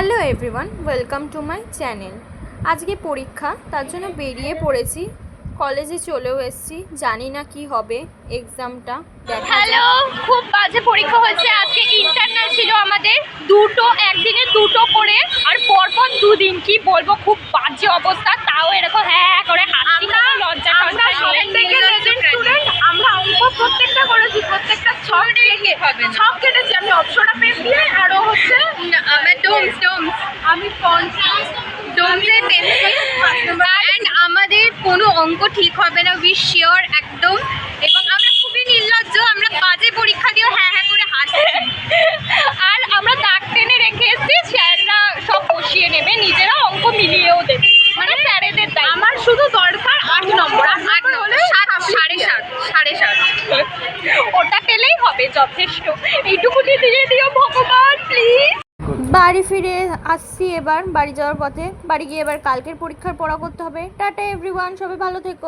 Hello everyone, welcome to my channel. আজকে পরীক্ষা, তার জন্য বেরিয়ে পড়েছি। কলেজে চলেও এসেছি, জানি না কি হবে এক্সামটা। হ্যালো, খুব বাজে পরীক্ষা হয়েছে। আজকে ইন্টারনাল ছিল আমাদের একদিনে দুটো করে, আর পরপর দুদিন। কি বলবো, খুব বাজে অবস্থা। তাও এরকম হ্যাঁ করে হাসি, কোনো লজ্জা টজ্জা নেই। আমরা অঙ্ক প্রত্যেকটা করেছি, প্রত্যেকটা ছক কেটেছি। আমি অপশনটা পেন দিয়ে আরো হচ্ছে আমি ডোমসের পেন্সিল। অ্যান্ড আমাদের কোনো অঙ্ক ঠিক হবে না, উই শিওর একদম। এবং আমরা খুবই নির্লজ্জ, আমরা বাজে পরীক্ষা দিয়েও হ্যাঁ হ্যাঁ করে হাসি। আর আমরা দাগ টেনে রেখে এসেছি, স্যাররা সব বসিয়ে নেবে, নিজেরা অঙ্ক মিলিয়েও দেবে। মানে স্যারেদের দায়িত্ব। আমার শুধু দরকার 8 নম্বর। 8 হলে 7.5 ওটা পেলেই হবে, যথেষ্ট। এইটুকুনি দিয়ে দিও ভগবান, প্লিজ। বাড়ি ফিরে আসছি, এবার বাড়ি যাওয়ার পথে। বাড়ি গিয়ে এবার কালকের পরীক্ষার পড়া করতে হবে। টাটা এভরিওয়ান, সবাই ভালো থেকো।